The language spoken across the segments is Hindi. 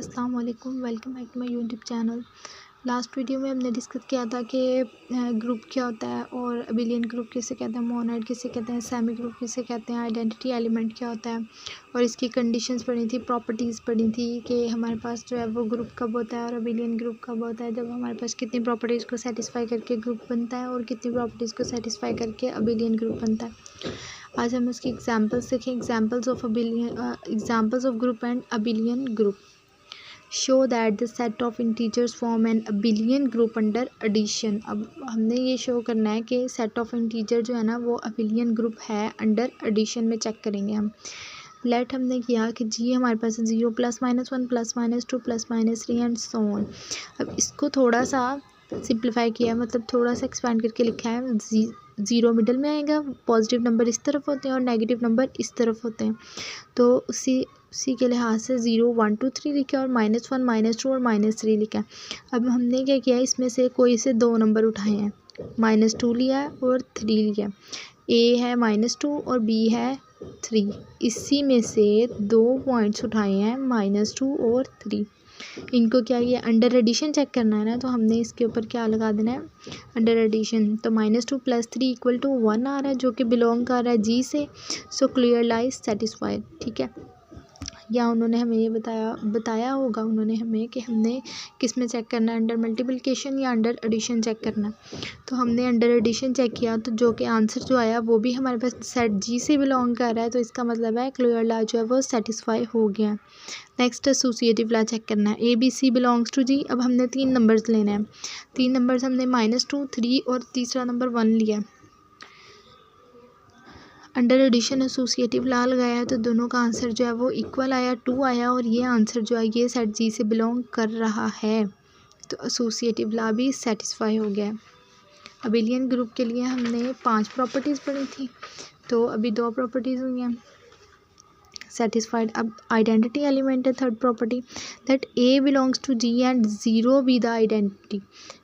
अस्सलाम वालेकुम, welcome back to my YouTube channel. Last video में हमने डिस्कस किया था कि ग्रुप क्या होता है और अबिलियन ग्रुप किसे कहते हैं, मोनोड किसे कहते हैं, सेमी ग्रुप किसे कहते हैं, आइडेंटिटी एलिमेंट क्या होता है और इसकी कंडीशंस पढ़ी थी, प्रॉपर्टीज़ पढ़ी थी कि हमारे पास जो है वो ग्रुप कब होता है और अबिलियन ग्रुप कब होता है, जब हमारे पास कितनी प्रॉपर्टीज़ को सेटिस्फाई करके ग्रुप बनता है और कितनी प्रॉपर्टीज़ को सेटिस्फाई करके अबिलियन ग्रुप बनता है। आज हम उसकी एग्जांपल्स देखें। Examples of group and abelian group show that the set of integers form an abelian group under addition. अब हमने ये शो करना है कि सेट ऑफ इंटीजर जो है ना वो अबिलियन ग्रुप है अंडर एडिशन में। चेक करेंगे हम। लेट हमने किया कि जी हमारे पास 0 +-1 +-2 +-3 एंड सो ऑन। अब इसको थोड़ा सा सिंप्लीफाई किया, मतलब थोड़ा सा एक्सपेंड करके लिखा है। 0 मिडल में आएगा, पॉजिटिव नंबर इस तरफ होते हैं और नेगेटिव नंबर इस तरफ होते हैं, तो उसी के लिहाज से 0 1 2 3 लिखा और -1 -2 और -3 लिखा है। अब हमने क्या किया, इसमें से कोई से दो नंबर उठाए हैं, -2 लिया है और 3 लिया है। ए है -2 और बी है 3। इसी में से दो पॉइंट्स उठाए हैं -2 और 3। इनको क्या किया, अंडर एडिशन चेक करना है ना, तो हमने इसके ऊपर क्या लगा देना है, अंडर एडिशन। तो -2 + 3 = 1 आ रहा है, जो कि बिलोंग कर रहा है जी से। So clear lies satisfied. ठीक है, या उन्होंने हमें ये बताया होगा उन्होंने हमें कि हमने किस में चेक करना है, अंडर मल्टीप्लिकेशन या अंडर एडिशन चेक करना है। तो हमने अंडर एडिशन चेक किया, तो जो कि आंसर जो आया वो भी हमारे पास सेट जी से बिलोंग कर रहा है, तो इसका मतलब है क्लियर ला जो है वो सेटिस्फाई हो गया। नेक्स्ट एसोसिएटिव ला चेक करना है। ए B C belongs to G. अब हमने 3 नंबर्स लेने हैं। 3 नंबर्स हमने -2 3 और तीसरा नंबर 1 लिया है। अंडर एडिशन एसोसिएटिव ला लगाया है, तो दोनों का आंसर जो है वो इक्वल आया, 2 आया, और ये आंसर जो है ये सेट जी से बिलोंग कर रहा है, तो एसोसिएटिव ला भी सेटिस्फाई हो गया है। अबिलियन ग्रुप के लिए हमने 5 प्रॉपर्टीज़ पढ़ी थी, तो अभी 2 प्रॉपर्टीज़ हुई हैं सेटिस्फाइड। अब आइडेंटिटी एलिमेंट है third property, that a belongs to G and 0 be the identity.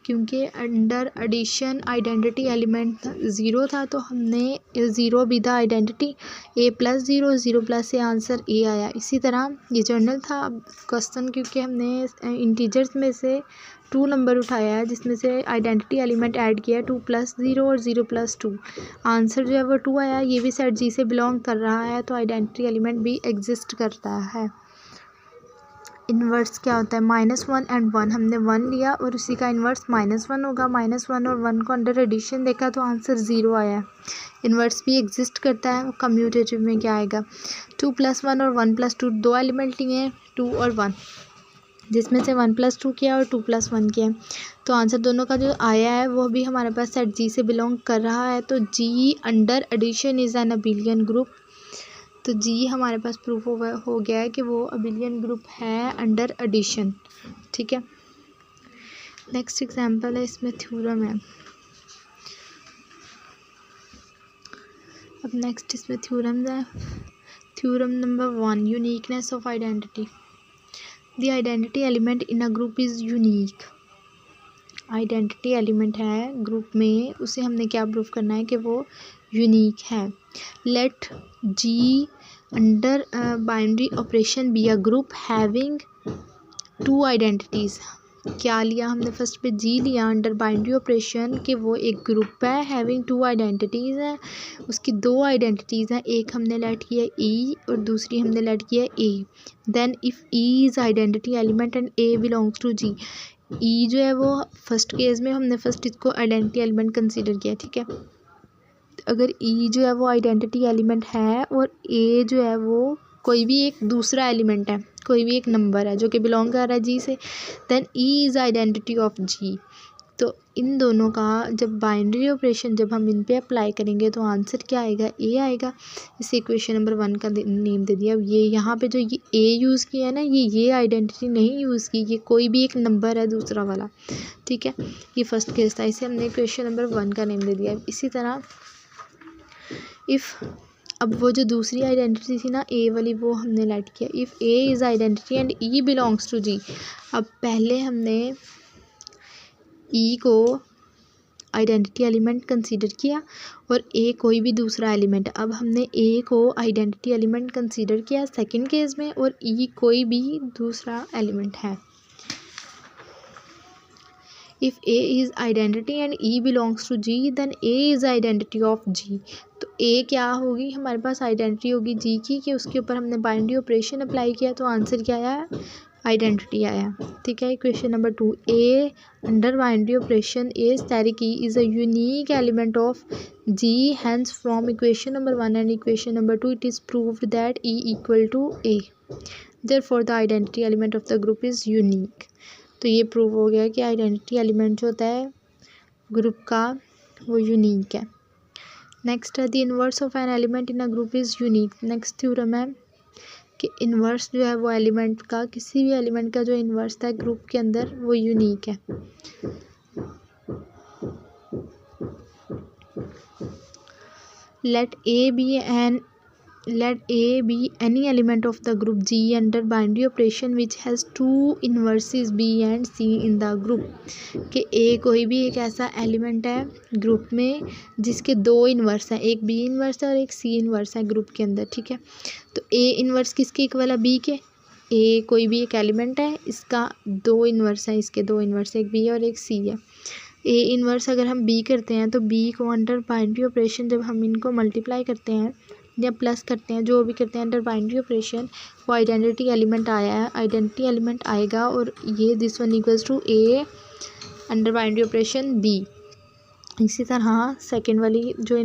क्योंकि अंडर एडिशन आइडेंटिटी एलिमेंट 0 था, तो हमने 0 बी द आइडेंटिटी, a + 0 0 से आंसर a आया। इसी तरह ये जर्नल था। अब क्वेश्चन, क्योंकि हमने इंटीजर्स में से 2 नंबर उठाया है, जिसमें से आइडेंटिटी एलिमेंट ऐड किया, 2 + 0 और 0 + 2, आंसर जो है वो 2 आया। ये भी सेट जी से बिलोंग कर रहा है, तो आइडेंटिटी एलिमेंट भी एग्जिस्ट करता है। इन्वर्स क्या होता है, -1 एंड 1। हमने 1 लिया और उसी का इन्वर्स -1 होगा। -1 और 1 को अंडर एडिशन देखा तो आंसर 0 आया। इन्वर्स भी एग्जिस्ट करता है। कम्यूटेटिव में क्या आएगा, 2 + 1 और 1 + 2, 2 एलिमेंट लिए हैं, 2 और 1, जिसमें से 1 + 2 किया और 2 + 1 किया, तो आंसर दोनों का जो आया है वो भी हमारे पास सेट जी से बिलोंग कर रहा है। तो G under addition is an abelian group. तो जी हमारे पास प्रूफ हो गया है कि वो अबिलियन ग्रुप है अंडर एडिशन। ठीक है, नेक्स्ट एग्जांपल है, इसमें थ्योरम है। अब नेक्स्ट इसमें थ्योरम्स है। Theorem number 1, uniqueness of identity. The identity element in a group is unique. Identity element है ग्रुप में, उसे हमने क्या प्रूफ करना है कि वो यूनिक है। Let G under binary operation be a group having 2 identities. क्या लिया हमने, फर्स्ट पे जी लिया अंडर बाइनरी ऑपरेशन कि वो एक ग्रुप है, हैविंग 2 आइडेंटिटीज़ है, उसकी 2 आइडेंटिटीज़ हैं। एक हमने लेट किया ई और दूसरी हमने लेट किया A. Then if E is identity element and A belongs to G. E जो है वो फर्स्ट केस में हमने फर्स्ट इसको आइडेंटिटी एलिमेंट कंसीडर किया। ठीक है, अगर ई जो है वो आइडेंटिटी एलिमेंट है और ए जो है वो कोई भी एक दूसरा एलिमेंट है, कोई भी एक नंबर है जो कि बिलोंग कर रहा है जी से, then E is identity of G. तो इन दोनों का जब बाइनरी ऑपरेशन जब हम इन पे अप्लाई करेंगे तो आंसर क्या आएगा, ए आएगा। इस इक्वेशन नंबर 1 का नेम दे दिया। अब ये यहाँ पे जो ये ए यूज़ किया है ना, ये आइडेंटिटी नहीं यूज़ की, ये कोई भी एक नंबर है दूसरा वाला। ठीक है, ये फर्स्ट केस था, इसे हमने इक्वेशन नंबर 1 का नेम दे दिया। इसी तरह इफ़, अब वो जो दूसरी आइडेंटिटी थी ना ए वाली, वो हमने लेट किया। If A is identity and E belongs to G. अब पहले हमने ई को आइडेंटिटी एलिमेंट कंसीडर किया और ए कोई भी दूसरा एलिमेंट। अब हमने ए को आइडेंटिटी एलिमेंट कंसीडर किया सेकंड केस में और ई कोई भी दूसरा एलिमेंट है। If A is identity and E belongs to G then A is identity of G. तो ए क्या होगी, हमारे पास आइडेंटिटी होगी जी की कि उसके ऊपर हमने बाइनरी ऑपरेशन अप्लाई किया तो आंसर क्या आया, आइडेंटिटी आया। ठीक है, question number 2, a under binary operation a static e is a unique element of G, hence from equation number 1 and equation number 2 it is proved that e equal to a, therefore the identity element of the group is unique. तो ये प्रूव हो गया कि आइडेंटिटी एलिमेंट जो होता है ग्रुप का वो यूनिक है। नेक्स्ट है the inverse of an element in a group is unique. Next theorem है कि इन्वर्स जो है वो एलिमेंट का, किसी भी एलिमेंट का जो इन्वर्स है ग्रुप के अंदर वो यूनिक है। let A be any element of the group G under binary operation which has two inverses B and C in the group। कि A कोई भी एक ऐसा एलिमेंट है ग्रुप में जिसके दो इन्वर्स हैं, एक B इन्वर्स है और एक C इन्वर्स है ग्रुप के अंदर। ठीक है, तो A इन्वर्स किसके इक्वल है, B के। A कोई भी एक एलिमेंट है, इसका दो इन्वर्स है, इसके दो इन्वर्स, एक B और एक C है। A इन्वर्स अगर हम B करते हैं तो B को अंडर बाइनरी ऑपरेशन जब हम इनको मल्टीप्लाई करते हैं या प्लस करते हैं, जो भी करते हैं अंडर बाइनरी ऑपरेशन, वो आइडेंटिटी एलिमेंट आया है, आइडेंटिटी एलिमेंट आएगा और ये this one equals to a under binary operation b. इसी तरह सेकेंड वाली जो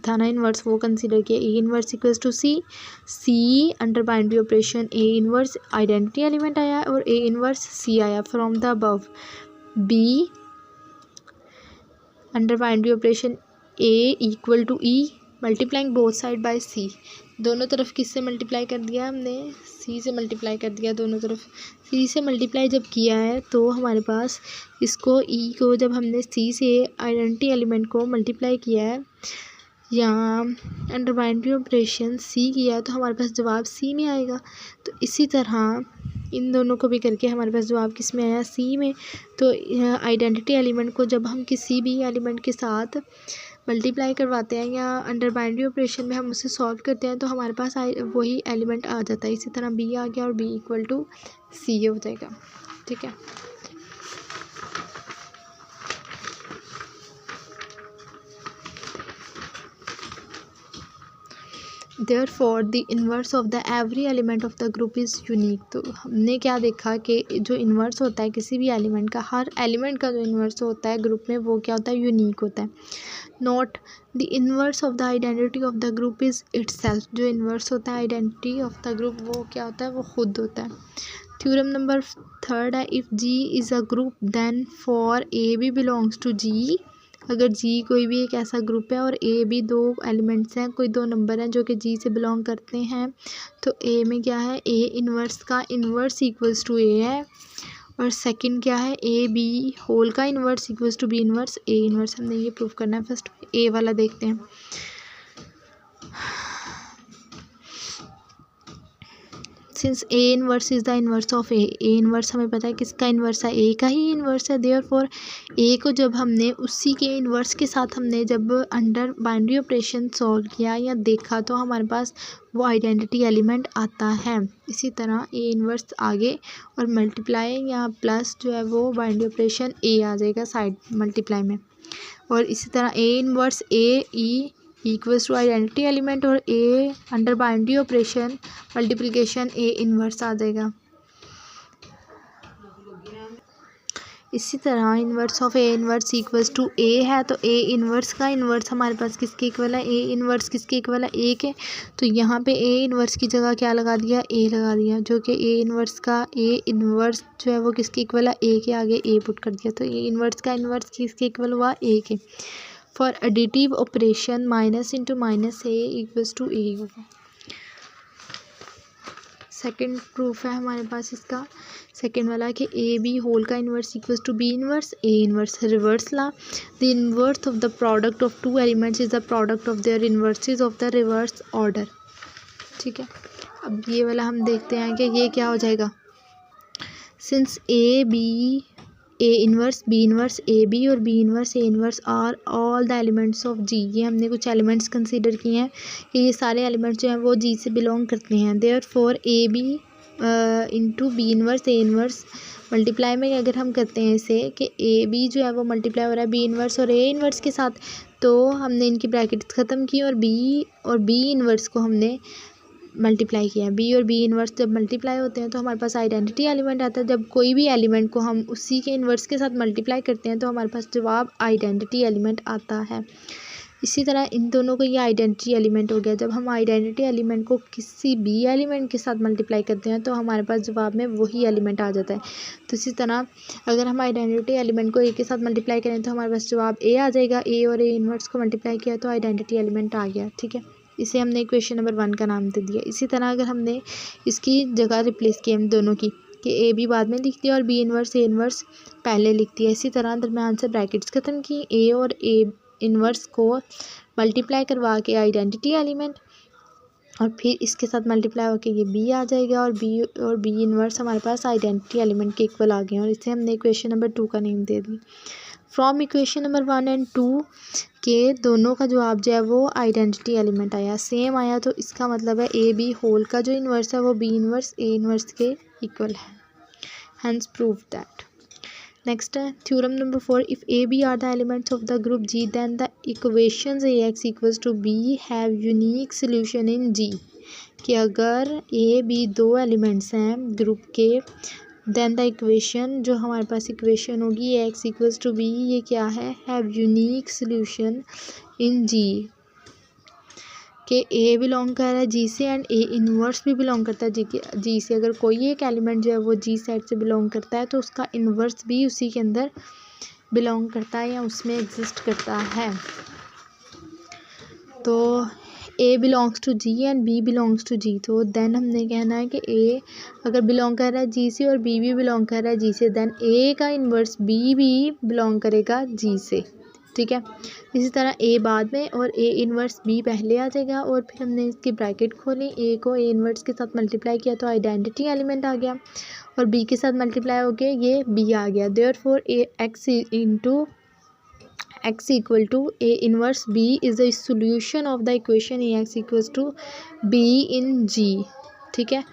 था ना इन्वर्स वो कंसीडर किया, A inverse equals to C, C under binary operation A inverse identity element आया और ए इन्वर्स सी आया from the above. B under binary operation A equal to E multiplying both side by C, दोनों तरफ किससे मल्टीप्लाई कर दिया हमने, सी से मल्टीप्लाई कर दिया दोनों तरफ। सी से मल्टीप्लाई जब किया है तो हमारे पास इसको ई को जब हमने सी से आइडेंटिटी एलिमेंट को मल्टीप्लाई किया है या अंडर बाइनरी ऑपरेशन सी किया तो हमारे पास जवाब सी में आएगा। तो इसी तरह इन दोनों को भी करके हमारे पास जवाब किस में आया, सी में। तो आइडेंटिटी एलिमेंट को जब हम किसी भी एलिमेंट के साथ मल्टीप्लाई करवाते हैं या अंडर बाइनरी ऑपरेशन में हम उसे सॉल्व करते हैं तो हमारे पास वही एलिमेंट आ जाता है। इसी तरह बी आ गया और बी इक्वल टू सी हो जाएगा। ठीक है, Therefore the inverse of the every element of the group is unique। तो हमने क्या देखा कि जो इन्वर्स होता है किसी भी एलिमेंट का, हर एलिमेंट का जो इन्वर्स होता है ग्रुप में वो क्या होता है, यूनिक होता है। Not the inverse of the identity of the group is itself. जो इन्वर्स होता है आइडेंटिटी ऑफ द ग्रुप वो क्या होता है, वो खुद होता है। थ्योरम नंबर 3 है, if G is a group then for A B belongs to G. अगर जी कोई भी एक ऐसा ग्रुप है और ए भी दो एलिमेंट्स हैं, कोई दो नंबर हैं जो कि जी से बिलोंग करते हैं, तो ए में क्या है, ए इन्वर्स का इन्वर्स इक्वल्स टू ए है और सेकंड क्या है, ए बी होल का inverse equals to B inverse A inverse. हमने ये प्रूव करना है। फर्स्ट ए वाला देखते हैं। Since A inverse is the inverse of A, A inverse हमें पता है किसका इन्वर्स है, ए का ही इन्वर्स है। देयरफॉर ए को जब हमने उसी के इन्वर्स के साथ हमने जब अंडर बाइनरी ऑपरेशन सॉल्व किया या देखा तो हमारे पास वो आइडेंटिटी एलिमेंट आता है। इसी तरह ए इन्वर्स आगे और मल्टीप्लाई या प्लस जो है वो बाइनरी ऑपरेशन ए आ जाएगा साइड मल्टीप्लाई में। और इसी तरह A inverse A E equals to identity element और A under binary operation multiplication A inverse आ जाएगा। इसी तरह inverse of A inverse equals to ए है, तो ए इन्वर्स का इन्वर्स हमारे पास किसके इक्वल है, ए इन्वर्स किसके इक्वल है, ए के। तो यहाँ पे ए इन्वर्स की जगह क्या लगा दिया, ए लगा दिया, जो कि ए इन्वर्स का ए इन्वर्स जो है वो किसके इक्वल है, ए के आगे ए पुट कर दिया। तो ए इन्वर्स का इन्वर्स किसके इक्वल हुआ, ए के। For additive operation minus into minus A equals to A होगा। सेकेंड प्रूफ है हमारे पास इसका, सेकेंड वाला कि ए बी होल का inverse equals to B inverse A inverse. Reverse law, the inverse of the product of two elements is the product of their inverses of the reverse order. ठीक है, अब ये वाला हम देखते हैं कि ये क्या हो जाएगा। Since A B A inverse B inverse A B और B inverse A inverse are all the elements of G. ये हमने कुछ एलिमेंट्स कंसीडर किए हैं कि ये सारे एलिमेंट्स जो हैं वो जी से बिलोंग करते हैं। Therefore a b into b inverse A inverse multiply में अगर हम करते हैं इसे कि ए बी जो है वो मल्टीप्लाई हो रहा है बी इन्वर्स और ए इन्वर्स के साथ, तो हमने इनकी ब्रैकेट्स ख़त्म की और बी इन्वर्स को हमने मल्टीप्लाई किया। बी और बी इन्वर्स जब मल्टीप्लाई होते हैं तो हमारे पास आइडेंटिटी एलिमेंट आता है। जब कोई भी एलिमेंट को हम उसी के इन्वर्स के साथ मल्टीप्लाई करते हैं तो हमारे पास जवाब आइडेंटिटी एलिमेंट आता है। इसी तरह इन दोनों को ये आइडेंटिटी एलिमेंट हो गया। जब हम आइडेंटिटी एलिमेंट को किसी भी एलिमेंट के साथ मल्टीप्लाई करते हैं तो हमारे पास जवाब में वही एलिमेंट आ जाता है। तो इसी तरह अगर हम आइडेंटिटी एलिमेंट को ए के साथ मल्टीप्लाई करें तो हमारे पास जवाब ए आ जाएगा। ए और ए इन्वर्स को मल्टीप्लाई किया तो आइडेंटिटी एलिमेंट आ गया। ठीक है, इसे हमने इक्वेशन नंबर 1 का नाम दे दिया। इसी तरह अगर हमने इसकी जगह रिप्लेस की हम दोनों की कि ए बी बाद में लिख दिया और बी इन्वर्स ए इन्वर्स पहले लिख दिया। इसी तरह दरम्यान से ब्रैकेट्स ख़त्म की, ए और ए इन्वर्स को मल्टीप्लाई करवा के आइडेंटिटी एलिमेंट और फिर इसके साथ मल्टीप्लाई होके ये बी आ जाएगा और बी इन्वर्स हमारे पास आइडेंटिटी एलिमेंट के इक्वल आ गए और इसे हमने इक्वेशन नंबर 2 का name they the. From equation number 1 and 2 के दोनों का जवाब जो है वो आइडेंटिटी एलिमेंट आया, सेम आया। तो इसका मतलब है ए बी होल का जो इन्वर्स है वो बी इन्वर्स ए इन्वर्स के इक्वल है। Hence prove that. नेक्स्ट है theorem number 4, if A B are the elements of the group G then the equations A x equals to B have unique solution in G. कि अगर ए बी दो एलिमेंट्स हैं ग्रुप के देन द इक्वेशन जो हमारे पास इक्वेशन होगी A x equals to B, ये क्या है, have unique solution in G. कि ए बिलोंग कर रहा है जी से एंड ए इन्वर्स भी बिलोंग करता है जी से। अगर कोई एक एलिमेंट जो है वो जी सेट से बिलोंग करता है तो उसका इन्वर्स भी उसी के अंदर बिलोंग करता है या उसमें एग्जिस्ट करता है। तो A belongs to G and B belongs to G, तो देन हमने कहना है कि ए अगर बिलोंग कर रहा है जी से और बी भी बिलोंग कर रहा है जी से, देन ए का इन्वर्स बी भी बिलोंग करेगा जी से। ठीक है, इसी तरह ए बाद में और ए इन्वर्स बी पहले आ जाएगा और फिर हमने इसकी ब्रैकेट खोली, ए को ए इन्वर्स के साथ मल्टीप्लाई किया तो आइडेंटिटी एलिमेंट आ गया और बी के साथ मल्टीप्लाई हो गया ये बी आ गया। Therefore A x into x equal to a inverse b is the solution of the equation a x equals to b in g। ठीक है,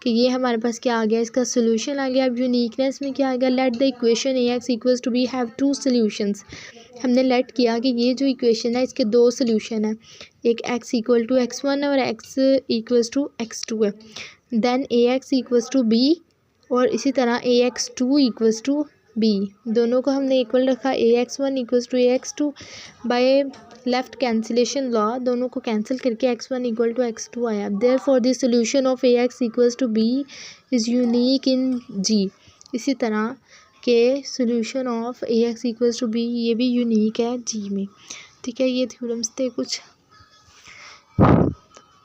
कि ये हमारे पास क्या आ गया, इसका सोल्यूशन आ गया। अब यूनिकनेस में क्या आ गया, let the equation a x equals to B have two solutions. हमने लेट किया कि ये जो इक्वेशन है इसके दो सोल्यूशन है, एक x इक्वल टू x1 और x इक्वल्स टू x2 है। Then A x equals to B और इसी तरह A X two equals to B, दोनों को हमने इक्वल रखा। A X one equals to A X two by left cancellation law दोनों को कैंसिल करके x1 इक्वल टू x2 आया। Therefore the solution of A x equals to B is unique in G. इसी तरह के solution of A x equals to B ये भी यूनिक है जी में। ठीक है, ये थ्योरम्स थे कुछ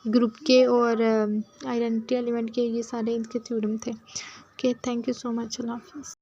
ग्रुप के और आइडेंटिटी एलिमेंट के, ये सारे इनके थ्योरम थे। Okay, thank you so much, अल्लाह हाफिज़।